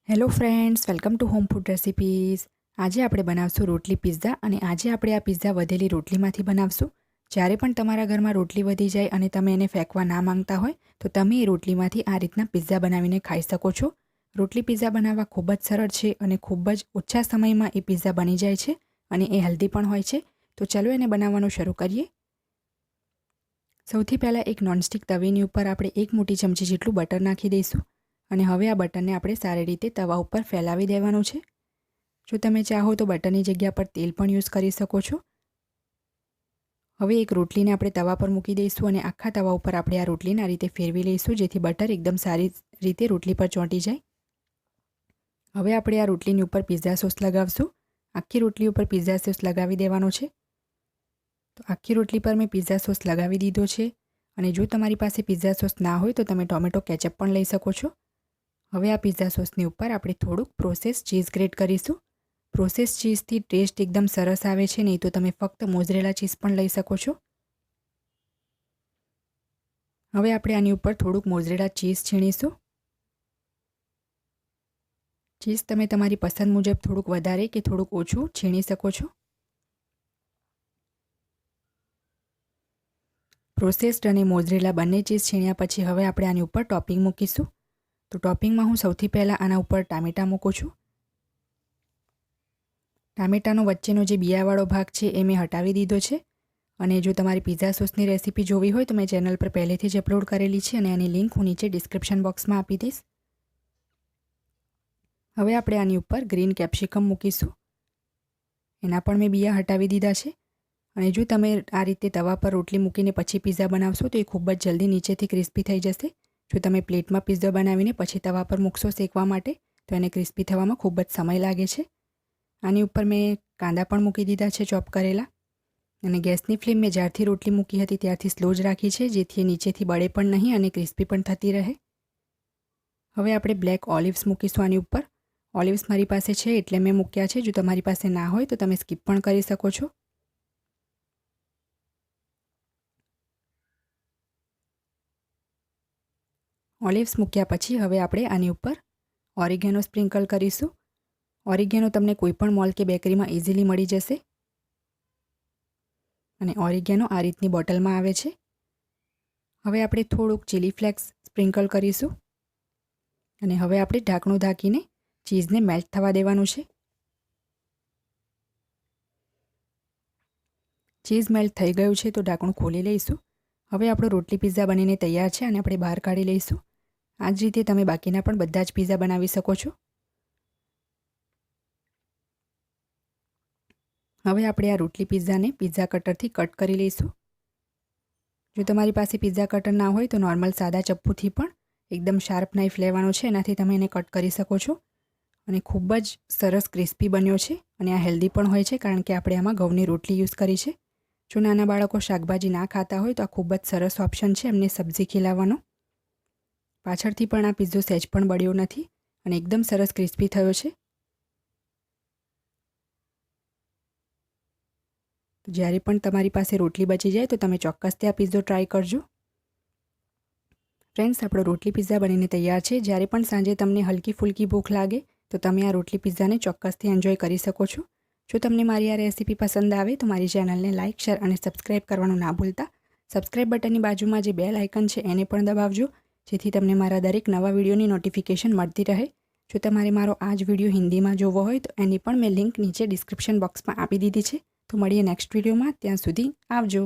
Hello friends, welcome to home food recipes. આજે આપણે બનાવશું રોટલી પિઝા અને આજે આપણે આ પિઝા વધેલી રોટલીમાંથી બનાવશું. જ્યારે પણ તમારા ઘરમાં રોટલી વધી જાય અને તમે એને ફેંકવા ના માંગતા હોય તો તમે એ રોટલીમાંથી આ રીતના પિઝા બનાવીને ખાઈ શકો છો. રોટલી પિઝા બનાવવા ખૂબ જ સરળ છે અને ખૂબ જ ઓછા સમયમાં એ પિઝા બની જાય છે અને એ હેલ્ધી પણ હોય છે. તો ચાલો એને બનાવવાનું શરૂ કરીએ. સૌથી પહેલાં એક નોનસ્ટિક તવીની ઉપર આપણે 1 મોટી ચમચી જેટલું બટર નાખી દઈશું અને હવે આ બટરને આપણે સારી રીતે તવા ઉપર ફેલાવી દેવાનું છે. જો તમે ચાહો તો બટરની જગ્યા પર તેલ પણ યુઝ કરી શકો છો. હવે એક રોટલીને આપણે તવા પર મૂકી દઈશું અને આખા તવા ઉપર આપણે આ રોટલીને આ રીતે ફેરવી લઈશું જેથી બટર એકદમ સારી રીતે રોટલી પર ચોંટી જાય. હવે આપણે આ રોટલીની ઉપર પિઝા સોસ લગાવશું. આખી રોટલી ઉપર પિઝા સોસ લગાવી દેવાનો છે. તો આખી રોટલી પર મેં પિઝા સોસ લગાવી દીધો છે અને જો તમારી પાસે પિઝા સોસ ના હોય તો તમે ટોમેટો કેચઅપ પણ લઈ શકો છો. હવે આ પિઝા સોસની ઉપર આપણે થોડુંક પ્રોસેસ ચીઝ ગ્રેટ કરીશું. પ્રોસેસ ચીઝથી ટેસ્ટ એકદમ સરસ આવે છે, નહીં તો તમે ફક્ત મોઝરેલા ચીઝ પણ લઈ શકો છો. હવે આપણે આની ઉપર થોડુંક મોઝરેલા ચીઝ છીણીશું. ચીઝ તમે તમારી પસંદ મુજબ થોડુંક વધારે કે થોડુંક ઓછું છીણી શકો છો. પ્રોસેસ્ડ અને મોઝરેલા બંને ચીઝ છીણ્યા પછી હવે આપણે આની ઉપર ટોપિંગ મૂકીશું. તો ટોપિંગમાં હું સૌથી પહેલાં આના ઉપર ટામેટાં મૂકું છું. ટામેટાનો વચ્ચેનો જે બિયાવાળો ભાગ છે એ મેં હટાવી દીધો છે અને જો તમારી પિઝા સોસની રેસીપી જોવી હોય તો મેં ચેનલ પર પહેલેથી જ અપલોડ કરેલી છે અને એની લિંક હું નીચે ડિસ્ક્રિપ્શન બોક્સમાં આપી દઈશ. હવે આપણે આની ઉપર ગ્રીન કેપ્સિકમ મૂકીશું. એના પણ મેં બિયા હટાવી દીધા છે અને જો તમે આ રીતે તવા પર રોટલી મૂકીને પછી પિઝા બનાવશો તો એ ખૂબ જ જલ્દી નીચેથી ક્રિસ્પી થઈ જશે. જો તમે પ્લેટમાં પિઝા બનાવીને પછી તવા પર મૂકશો શેકવા માટે તો એને ક્રિસ્પી થવામાં ખૂબ જ સમય લાગે છે. આની ઉપર મેં કાંદા પણ મૂકી દીધા છે ચોપ કરેલા અને ગેસની ફ્લેમ મેં જ્યારથી રોટલી મૂકી હતી ત્યારથી સ્લો જ રાખી છે જેથી એ નીચેથી બળે પણ નહીં અને ક્રિસ્પી પણ થતી રહે. હવે આપણે બ્લેક ઓલિવ્સ મૂકીશું આની ઉપર. ઓલિવ્સ મારી પાસે છે એટલે મેં મૂક્યા છે. જો તમારી પાસે ના હોય તો તમે સ્કીપ પણ કરી શકો છો. ઓલિવ્સ મૂક્યા પછી હવે આપણે આની ઉપર ઓરિગેનો સ્પ્રિંકલ કરીશું. ઓરિગેનો તમને કોઈપણ મોલ કે બેકરીમાં ઇઝીલી મળી જશે અને ઓરિગેનો આ રીતની બોટલમાં આવે છે. હવે આપણે થોડુંક ચીલી ફ્લેક્સ સ્પ્રિંકલ કરીશું અને હવે આપણે ઢાંકણું ઢાંકીને ચીઝને મેલ્ટ થવા દેવાનું છે. ચીઝ મેલ્ટ થઈ ગયું છે તો ઢાંકણું ખોલી લઈશું. હવે આપણો રોટલી પિઝા બનીને તૈયાર છે અને આપણે બહાર કાઢી લઈશું. આ જ રીતે તમે બાકીના પણ બધા જ પિઝા બનાવી શકો છો. હવે આપણે આ રોટલી પિઝાને પિઝા કટરથી કટ કરી લઈશું. જો તમારી પાસે પિઝા કટર ના હોય તો નોર્મલ સાદા ચપ્પુથી પણ એકદમ શાર્પ નાઇફ લેવાનો છે, એનાથી તમે એને કટ કરી શકો છો. અને ખૂબ જ સરસ ક્રિસ્પી બન્યો છે અને આ હેલ્ધી પણ હોય છે કારણ કે આપણે આમાં ઘઉંની રોટલી યુઝ કરી છે. જો નાના બાળકો શાકભાજી ના ખાતા હોય તો આ ખૂબ જ સરસ ઓપ્શન છે એમને સબ્જી ખીલાવવાનો. પાછળથી પણ આ પિઝ્ઝો સહેજ પણ બળ્યો નથી અને એકદમ સરસ ક્રિસ્પી થયો છે. તો જ્યારે પણ તમારી પાસે રોટલી બચી જાય તો તમે ચોક્કસથી આ પિઝ્ઝો ટ્રાય કરજો. ફ્રેન્ડ્સ, આપણો રોટલી પિઝા બનીને તૈયાર છે. જ્યારે પણ સાંજે તમને હલકી ફૂલકી ભૂખ લાગે તો તમે આ રોટલી પિઝાને ચોક્કસથી એન્જોય કરી શકો છો. જો તમને મારી આ રેસીપી પસંદ આવે તો મારી ચેનલને લાઇક, શેર અને સબસ્ક્રાઇબ કરવાનું ના ભૂલતા. સબસ્ક્રાઇબ બટનની બાજુમાં જે બેલ આઇકન છે એને પણ દબાવજો જેથી તમને મારા દરેક નવા વિડીયોની નોટિફિકેશન મળતી રહે. જો તમારે મારો આ જ વિડીયો હિન્દીમાં જોવો હોય તો એની પણ મેં લિંક નીચે ડિસ્ક્રિપ્શન બોક્સમાં આપી દીધી છે. તો મળીએ નેક્સ્ટ વિડીયોમાં. ત્યાં સુધી આવજો.